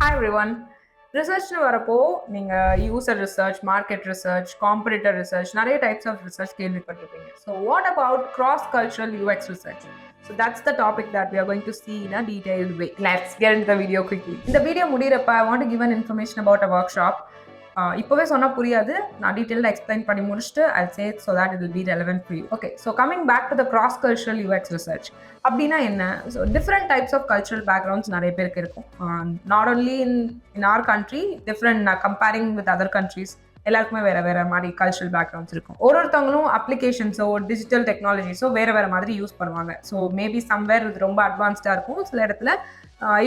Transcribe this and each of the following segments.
Hi everyone. ரிசர்ச்னு வரப்போ நீங்கள் user research, market research, competitor research, நிறைய டைப்ஸ் ஆஃப் ரிசர்ச் கேள்விப்பட்டிருப்பீங்க. So what about cross cultural UX research? So that's the topic that we are going to see in a detailed way. Let's get into the video quickly. இந்த video முடிகிறப்ப I want to give an information about a workshop. இப்போவே சொன்னால் புரியாது, நான் டீட்டெயிலாக explain பண்ணி முடிச்சுட்டு I'll say it so that it will be relevant for you. Okay, so coming back to the cross cultural UX research. அப்படின்னா என்ன? So different types of cultural backgrounds நிறைய பேருக்கு இருக்கும். Not only in our country, different comparing with other countries எல்லாருக்குமே வேறு வேறு மாதிரி cultural backgrounds இருக்கும். ஒருத்தவங்களும் அப்ளிகேஷன்ஸோ டிஜிட்டல் டெக்னாலஜிஸோ வேறு மாதிரி யூஸ் பண்ணுவாங்க. ஸோ மேபி சம்வேர் இது ரொம்ப அட்வான்ஸ்டாக இருக்கும், சில இடத்துல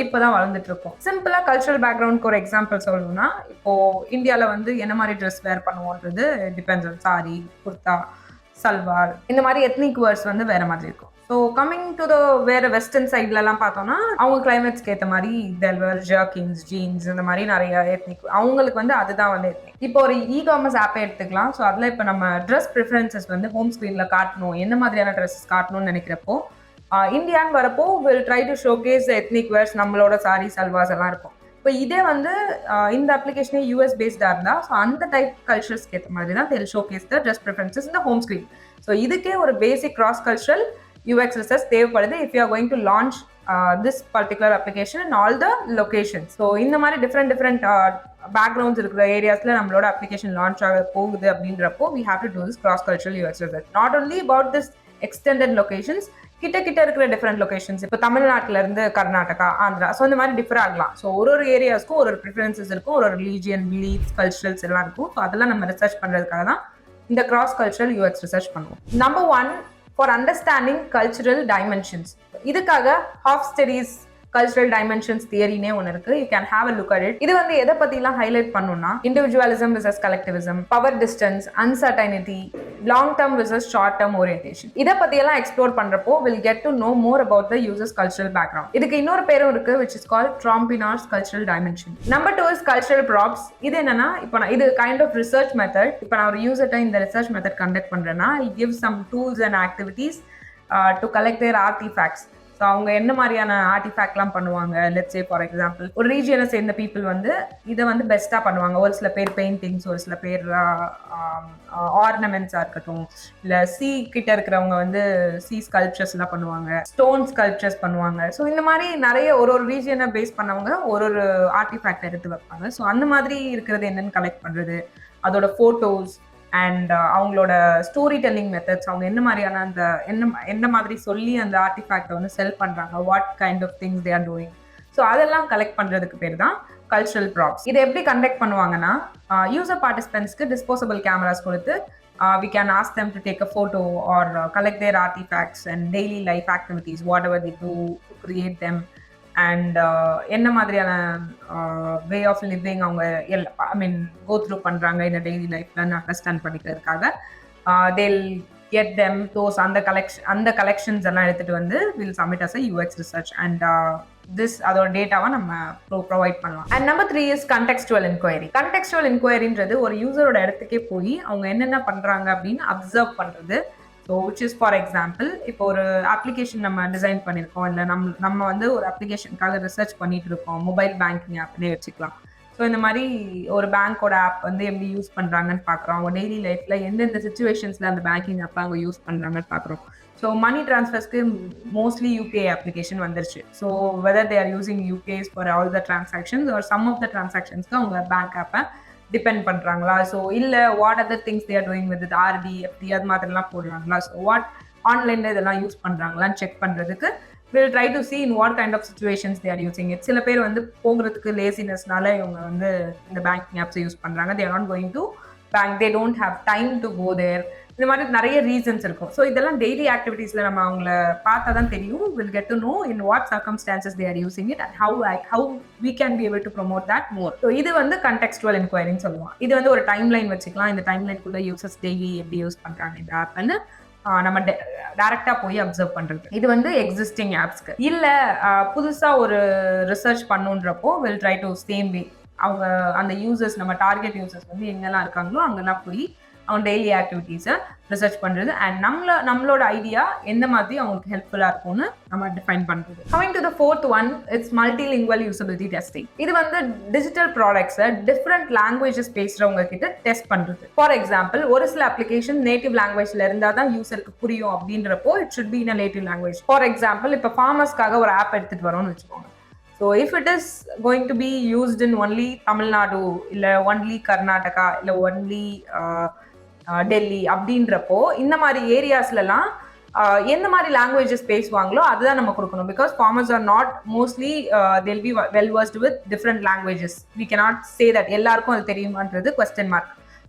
இப்போ தான் வளர்ந்துட்டு இருக்கோம். சிம்பிளாக கல்ச்சுரல் பேக்ரவுண்ட்க்கு ஒரு எக்ஸாம்பிள் சொல்லணும்னா, இப்போது இந்தியாவில் வந்து என்ன மாதிரி ட்ரெஸ் வேர் பண்ணுவோன்றது டிபெண்ட்ஸ் ஆன் சாரி, குர்தா, சல்வார், இந்த மாதிரி எத்னிக் வேர்ட்ஸ் வந்து வேறு மாதிரி இருக்கும். ஸோ கம்மிங் டு த வேறு வெஸ்டர்ன் சைட்லலாம் பார்த்தோம்னா அவங்க கிளைமேட்ஸ்க்கு ஏற்ற மாதிரி தெல்வர், ஜர்கின்ஸ், ஜீன்ஸ், இந்த மாதிரி நிறைய எத்னிக் அவங்களுக்கு வந்து அதுதான் வந்து எத்னிக். இப்போ ஒரு இ-காமர்ஸ் ஆப்பை எடுத்துக்கலாம். ஸோ அதில் இப்போ நம்ம ட்ரெஸ் ப்ரிஃபரன்சஸ் வந்து ஹோம் ஸ்க்ரீனில் காட்டணும், என்ன மாதிரியான ட்ரெஸ்ஸஸ் காட்டணும்னு நினைக்கிறப்போ இந்தியான்னு வரப்போ will try to showcase ethnic wears, நம்மளோட சாரி, சல்வாஸ் எல்லாம் இருக்கும். இப்போ இதே வந்து இந்த அப்ளிகேஷனே யூஎஸ் பேஸ்டாக இருந்தால் ஸோ அந்த டைப் கல்ச்சர்ஸ்க்கு ஏற்ற மாதிரி தான் தெல் ஷோகேஸ் த ட்ரெஸ் ப்ரிஃபரன்சஸ் இந்த ஹோம் ஸ்க்ரீன். ஸோ இதுக்கே ஒரு பேசிக் கிராஸ் கல்ச்சரல் யூஎக்ஸ் ரிசர்ச் தேவைப்படுது if you are going to launch this particular application in all the locations. So இந்த மாதிரி டிஃப்ரெண்ட் பேக்ரவுண்ட்ஸ் இருக்கிற ஏரியாஸில் நம்மளோட அப்ளிகேஷன் லான்ச் ஆக போகுது அப்படின்றப்போ we have to do this cross cultural UX research. Not only about this extended locations, கிட்ட இருக்கிற different locations, இப்போ தமிழ்நாட்டில இருந்து கர்நாடகா, ஆந்திரா, ஸோ இந்த மாதிரி டிஃபர் ஆகலாம். ஸோ ஒரு ஏரியாஸ்க்கும் ஒரு ப்ரிஃபரன்சஸ் இருக்கும், ஒரு ரிலீஜியன், பிலீஃப்ஸ், கல்ச்சரல்ஸ் எல்லாம் இருக்கும். ஸோ அதெல்லாம் நம்ம ரிசர்ச் பண்ணுறதுக்காக தான் இந்த கிராஸ் கல்ச்சரல் யூஎக்ஸ் ரிசர்ச் பண்ணுவோம். Number 1, for understanding cultural dimensions. இதுக்காக Hofstede's cultural dimensions theory-நே ஒன்று இருக்கு. You can have a look at it. இது வந்து எதை பற்றிலாம் ஹைலைட் பண்ணணும்னா individualism versus collectivism, power distance, uncertainty, long term versus short term orientation. இதை பற்றியெல்லாம் எக்ஸ்ப்ளோர் பண்ணுறப்போ we'll get to know more about the user's cultural background. இதுக்கு இன்னொரு பேரும் இருக்கு, which is called Trompinar's cultural dimension. Number 2 is cultural props. இது என்னன்னா, இப்போ நான் இது கைண்ட் ஆஃப் ரிசர்ச் மெத்தட். இப்போ நான் ஒரு யூசர்ட்ட இந்த ரிசர்ச் மெத்தட் கண்டக்ட் பண்ணுறேன்னா I give some tools and activities to collect their artifacts. So அவங்க என்ன மாதிரியான ஆர்டிஃபேக்ட்லாம் பண்ணுவாங்க. லெட்ஸ் சே ஃபார் எக்ஸாம்பிள் ஒரு ரீஜியனை சேர்ந்த பீப்புள் வந்து இதை வந்து பெஸ்ட்டாக பண்ணுவாங்க. ஒரு சில பேர் பெயிண்டிங்ஸ், ஒரு சில பேர் ஆர்னமெண்ட்ஸாக இருக்கட்டும், இல்லை சீ கிட்ட இருக்கிறவங்க வந்து சீ ஸ்கல்ப்சர்ஸ்லாம் பண்ணுவாங்க, ஸ்டோன் ஸ்கல்ப்சர்ஸ் பண்ணுவாங்க. ஸோ இந்த மாதிரி நிறைய ஒரு ரீஜியனை பேஸ் பண்ணவங்க ஒரு ஆர்டிஃபேக்ட் எடுத்து வைப்பாங்க. ஸோ அந்த மாதிரி இருக்கிறது என்னன்னு கலெக்ட் பண்ணுறது, அதோட ஃபோட்டோஸ் அண்ட் அவங்களோட ஸ்டோரி டெல்லிங் மெத்தட்ஸ், அவங்க என்ன மாதிரியான அந்த என்ன மாதிரி சொல்லி அந்த ஆர்டிஃபேக்டை வந்து செல் பண்ணுறாங்க, what kind of things they are doing. So அதெல்லாம் கலெக்ட் பண்ணுறதுக்கு பேர் தான் கல்ச்சுரல் ப்ராப்ஸ். இதை எப்படி கண்டக்ட் பண்ணுவாங்கன்னா, யூசர் பார்ட்டிசிபென்ட்ஸ்க்கு டிஸ்போசபிள் கேமராஸ் கொடுத்து we can ask them to take a photo or collect their artifacts and daily life activities, whatever they do to create them. And என்ன மாதிரியான வே ஆஃப் லிவிங் அவங்க கோ through பண்ணுறாங்க இந்த daily லைஃப்லன்னு understand பண்ணிக்கிறதுக்காக they'll get them those அந்த collections எல்லாம் எடுத்துகிட்டு வந்து will submit as a UX research and அதோட டேட்டாவை நம்ம ப்ரொவைட் பண்ணலாம். And number 3 is contextual inquiry. Contextual இன்கொயரின்றது ஒரு யூசரோட இடத்துக்கே போய் அவங்க என்னென்ன பண்ணுறாங்க அப்படின்னு அப்சர்வ் பண்ணுறது. So which is for example, இப்போ ஒரு அப்ளிகேஷன் நம்ம டிசைன் பண்ணியிருக்கோம், இல்லை நம்ம வந்து ஒரு அப்ளிகேஷனுக்காக ரிசர்ச் பண்ணிட்டு இருக்கோம், மொபைல் பேங்கிங் ஆப்னே வச்சுக்கலாம். ஸோ இந்த மாதிரி ஒரு பேங்க்கோட ஆப் வந்து எப்படி யூஸ் பண்ணுறாங்கன்னு பார்க்குறோம், அவங்க டெய்லி லைஃப்பில் எந்தெந்த சுச்சுவேஷன்ஸில் அந்த பேங்கிங் ஆப்பை அவங்க யூஸ் பண்ணுறாங்கன்னு பார்க்குறோம். ஸோ மணி ட்ரான்ஸ்ஃபர்ஸ்க்கு மோஸ்ட்லி யூபிஐ அப்ளிகேஷன் வந்துருச்சு. So whether they are using UPIs for all the transactions or some of the டிரான்சாக்ஷன்ஸ்க்கு அவங்க பேங்க் ஆப்பை டிபெண்ட் பண்ணுறாங்களா, ஸோ இல்லை what other things they are doing with RD, FD அது மாதிரிலாம் போடுறாங்களா, ஸோ வாட் ஆன்லைனில் இதெல்லாம் யூஸ் பண்ணுறாங்களான்னு செக் பண்ணுறதுக்கு will try to see in what kind of situations they are using it. சில பேர் வந்து போகிறதுக்கு லேசினஸ்னால இவங்க வந்து இந்த பேங்கிங் ஆப்ஸை யூஸ் பண்ணுறாங்க. They are not going to bank, they don't have time to go there. இந்த மாதிரி நிறைய ரீசன்ஸ் இருக்கும். ஸோ இதெல்லாம் டெய்லி ஆக்டிவிட்டீஸில் நம்ம அவங்கள பார்த்தா தான் தெரியும். Will get to know in what circumstances they are using it and how we can be able to promote that more. So இது வந்து கண்டெக்ஸ்டுவல் இன்கொயரின்னு சொல்லுவோம். இது வந்து ஒரு டைம் லைன் வச்சுக்கலாம். இந்த டைம் லைனுக்குள்ள யூசர்ஸ் டெய்லி எப்படி யூஸ் பண்ணுறாங்க இந்த ஆப்னு நம்ம டைரக்டாக போய் அப்சர்வ் பண்ணுறது. இது வந்து எக்ஸிஸ்டிங் ஆப்ஸ்க்கு. இல்லை புதுசாக ஒரு ரிசர்ச் பண்ணுன்றப்போ will try to same way அவங்க அந்த யூசர்ஸ், நம்ம டார்கெட் யூசர்ஸ் வந்து எங்கெல்லாம் இருக்காங்களோ அங்கெல்லாம் போய் அவங்க டெய்லி ஆக்டிவிட்டீஸை ரிசர்ச் பண்ணுறது அண்ட் நம்மளோட ஐடியா எந்த மாதிரி அவங்களுக்கு ஹெல்ப்ஃபுல்லாக இருக்கும்னு நம்ம டிஃபைன் பண்ணுறது. Coming to the fourth one, it's multilingual usability testing. இது வந்து டிஜிட்டல் ப்ராடக்ட்ஸை டிஃப்ரெண்ட் லாங்குவேஜஸ் பேசுகிறவங்க கிட்ட டெஸ்ட் பண்ணுறது. ஃபார் எக்ஸாம்பிள், ஒரு சில அப்ளிகேஷன் நேட்டிவ் லாங்குவேஜில் இருந்தால் தான் யூசருக்கு புரியும் அப்படின்றப்போ it should be in a native language. For example, இப்போ ஃபார்மர்ஸ்க்காக ஒரு ஆப் எடுத்துகிட்டு வரோம்னு வச்சுக்கோங்க. So if it is going to be used in only Tamil Nadu, illa only Karnataka, illa only Delhi அப்படின்றப்போ இந்த மாதிரி ஏரியாஸ்லாம் எந்த மாதிரி லாங்குவேஜஸ் பேசுவாங்களோ அதுதான் நம்ம கொடுக்கணும். Because farmers are not mostly they'll be well versed with different languages. We cannot say that எல்லாருக்கும் அது தெரியுமான்றது question mark.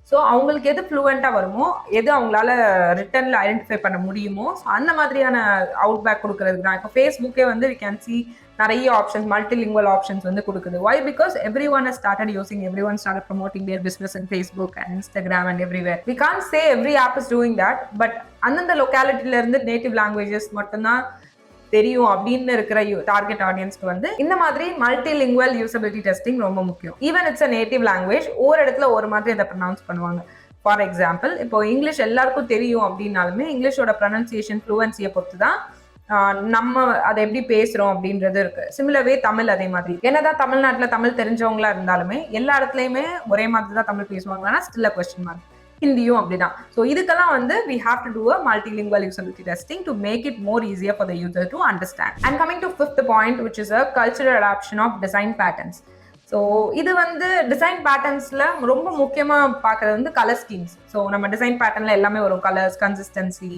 ஸோ அவங்களுக்கு எது ஃப்ளூவெண்ட்டாக வருமோ, எது அவங்களால ரிட்டனில் ஐடென்டிஃபை பண்ண முடியுமோ, ஸோ அந்த மாதிரியான அவுட்பேக் கொடுக்குறதுக்கு தான். இப்போ ஃபேஸ்புக்கே வந்து we can see நிறைய ஆப்ஷன்ஸ், மல்டிலிங்குவல் ஆப்ஷன்ஸ் வந்து கொடுக்குது. Why? Because everyone has started using, everyone started promoting their business in Facebook and Instagram and everywhere. We can't say every app is doing that, but அந்தந்த லொக்காலிட்டியில இருந்து native languages மட்டும்தான் தெரியும் அப்படின்னு இருக்கிற target ஆடியன்ஸ்க்கு வந்து இந்த மாதிரி மல்டிலிங்குவல் யூசபிலிட்டி டெஸ்டிங் ரொம்ப முக்கியம். Even it's a native language, ஒரு இடத்துல ஒரு மாதிரி அதை ப்ரொனவுன்ஸ் பண்ணுவாங்க. ஃபார் எக்ஸாம்பிள், இப்போ இங்கிலீஷ் எல்லாருக்கும் தெரியும் அப்படின்னாலுமே இங்கிலீஷோட ப்ரொனன்சியேஷன் ஃப்ளூவன்சியை பொறுத்து தான் நம்ம அதை எப்படி பேசுறோம் அப்படின்றது இருக்கு. சிமிலர்வே தமிழ் அதே மாதிரி. என்னதான் தமிழ்நாட்டில் தமிழ் தெரிஞ்சவங்களா இருந்தாலுமே எல்லா இடத்துலையுமே ஒரே மாதிரி தான் தமிழ் பேசுவாங்கன்னா ஸ்டில் அ கொஸ்டின் மார்க். ஹிந்தியும் அப்படிதான். ஸோ இதுக்கெல்லாம் வந்து we have to do a multilingual usability testing to make it more easier for the user to understand. And coming to fifth point, which is a cultural adoption of design patterns. So இது வந்து design பேட்டர்ன்ஸில் ரொம்ப முக்கியமாக பார்க்குறது வந்து colour schemes. So நம்ம design பேட்டர்னில் எல்லாமே வரும். Colours, consistency,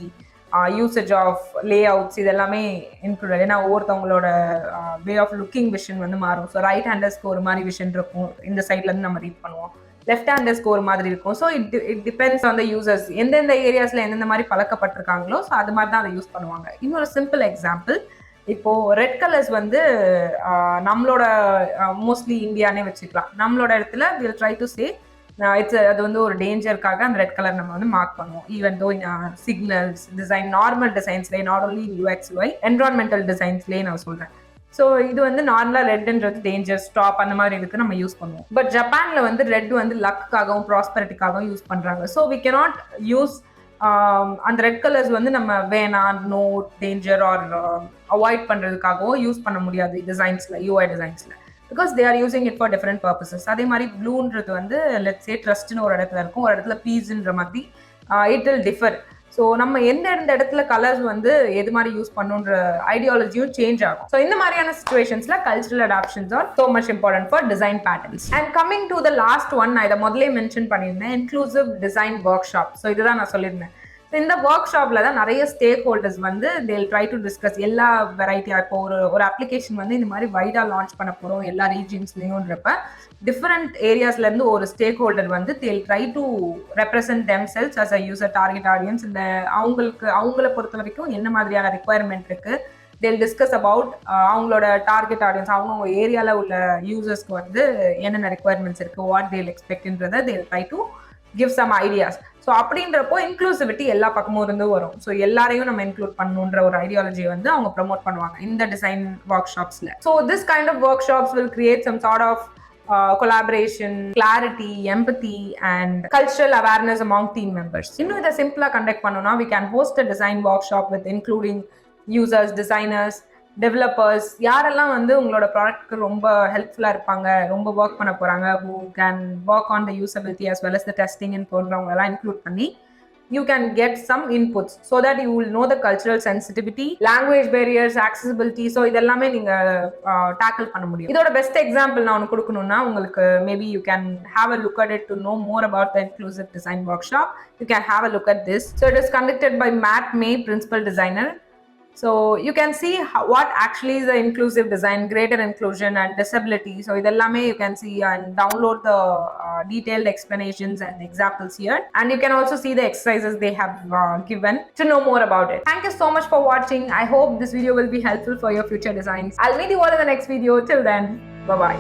usage of layouts, இது எல்லாமே இன்க்ளூடட். ஏன்னா ஒவ்வொருத்தவங்களோட வே ஆஃப் லுக்கிங் விஷன் வந்து மாறும். ஸோ ரைட் ஹேண்டர்ஸ்க்கு ஒரு மாதிரி விஷன் இருக்கும், இந்த சைட்லேருந்து நம்ம ரீட் பண்ணுவோம். லெஃப்ட் ஹேண்டர்ஸ்க்கு ஒரு மாதிரி இருக்கும். So it depends on the users, எந்தெந்த ஏரியாஸில் எந்தெந்த மாதிரி பழக்கப்பட்டிருக்காங்களோ ஸோ அது மாதிரி தான் அதை யூஸ் பண்ணுவாங்க. இன்னொரு சிம்பிள் எக்ஸாம்பிள், இப்போ ரெட் கலர்ஸ் வந்து நம்மளோட மோஸ்ட்லி இந்தியானே வச்சுக்கலாம். நம்மளோட இடத்துல வில் ட்ரை டு சே அது வந்து ஒரு டேஞ்சருக்காக அந்த ரெட் கலர் நம்ம வந்து மார்க் பண்ணுவோம். Even though signals design, normal டிசைன்ஸ்லேயே, not only UX why, environmental டிசைன்ஸ்லேயே நான் சொல்கிறேன். ஸோ இது வந்து நார்மலாக ரெட்ன்றது டேஞ்சர், ஸ்டாப் அந்த மாதிரி இதுக்கு நம்ம யூஸ் பண்ணுவோம். பட் ஜப்பானில் வந்து ரெட் வந்து லக்குக்காகவும் ப்ராஸ்பரிட்டிக்காகவும் யூஸ் பண்ணுறாங்க. ஸோ வி கேனாட் யூஸ் அந்த ரெட் கலர்ஸ் வந்து நம்ம வேணாம், நோ, டேஞ்சர் ஆர் அவாய்ட் பண்ணுறதுக்காகவும் யூஸ் பண்ண முடியாது டிசைன்ஸில், யூஐ டிசைன்ஸில். Because they are using it for different purposes. அதே மாதிரி ப்ளூன்றது வந்து லெட்ஸ் சே ட்ரஸ்ட்னு ஒரு இடத்துல இருக்கும், ஒரு இடத்துல பீஸ்ன்ற மாதிரி இட் வில் டிஃபர். ஸோ நம்ம எந்த இடத்துல கலர்ஸ் வந்து எது மாதிரி யூஸ் பண்ணுன்ற ஐடியாலஜியும் சேஞ்ச் ஆகும். ஸோ இந்த மாதிரியான சிச்சுவேஷன்ஸ்ல cultural adaptations are so much important for design patterns. And coming to the last one, நான் இதை முதலே மென்ஷன் பண்ணியிருந்தேன், inclusive design workshop. So இதுதான் நான் சொல்லியிருந்தேன். இந்த ஒர்க் ஷாப்ல தான் நிறைய ஸ்டேக் ஹோல்டர்ஸ் வந்து தேல் ட்ரை டு டிஸ்கஸ் எல்லா வெரைட்டியா. இப்போ ஒரு அப்ளிகேஷன் வந்து இந்த மாதிரி வைடா லான்ச் பண்ண போறோம் எல்லா ரீஜியன்ஸ்லயும்ன்றப்ப டிஃப்ரெண்ட் ஏரியாஸ்ல இருந்து ஒரு ஸ்டேக் ஹோல்டர் வந்து they'll try to represent themselves as a user target audience. இந்த அவங்கள பொறுத்த வரைக்கும் என்ன மாதிரியான ரெக்குவயர்மெண்ட் இருக்கு, தேல் டிஸ்கஸ் அபவுட் அவங்களோட டார்கெட் ஆடியன்ஸ், அவங்க ஏரியால உள்ள யூசர்ஸ்க்கு வந்து என்னென்ன ரெக்குவயர்மெண்ட்ஸ் இருக்கு, வாட் தேல் எக்ஸ்பெக்ட்ன்றதை they'll try to give some ideas. So அப்படின்றப்போ இன்க்ளூசிவிட்டி எல்லா பக்கமும் இருந்து வரும். ஸோ எல்லாரையும் நம்ம இன்க்ளூட் பண்ணணுன்ற ஒரு ஐடியாலஜியை வந்து அவங்க ப்ரமோட் பண்ணுவாங்க இந்த டிசைன் ஒர்க் ஷாப்ஸ்ல. So this kind of workshops will create some sort of collaboration, clarity, empathy and cultural awareness among team members. இன்னும் இதை சிம்பிளா கண்டக்ட் பண்ணோம்னா we can host a design workshop with including users, designers, developers, யாரெல்லாம் வந்து உங்களோட ப்ராடக்ட்க்கு ரொம்ப ஹெல்ப்ஃபுல்லாக இருப்பாங்க, ரொம்ப ஒர்க் பண்ண போகிறாங்க, who can work on the usability as well as the testing and போன்றவங்களெல்லாம் இன்க்ளூட் பண்ணி you can get some inputs so that you will know the cultural sensitivity, language barriers, accessibility. So இதெல்லாமே நீங்கள் tackle பண்ண முடியும். இதோட best example நான் ஒன்று கொடுக்கணும்னா உங்களுக்கு maybe you can have a look at it to know more about the inclusive design workshop. You can have a look at this. So it is conducted by Matt May, principal designer. So you can see what actually is the inclusive design, greater inclusion and disability. So idellame you can see and download the detailed explanations and examples here, and you can also see the exercises they have given to know more about it. Thank you so much for watching. I hope this video will be helpful for your future designs. I'll meet you all in the next video. Till then, bye bye.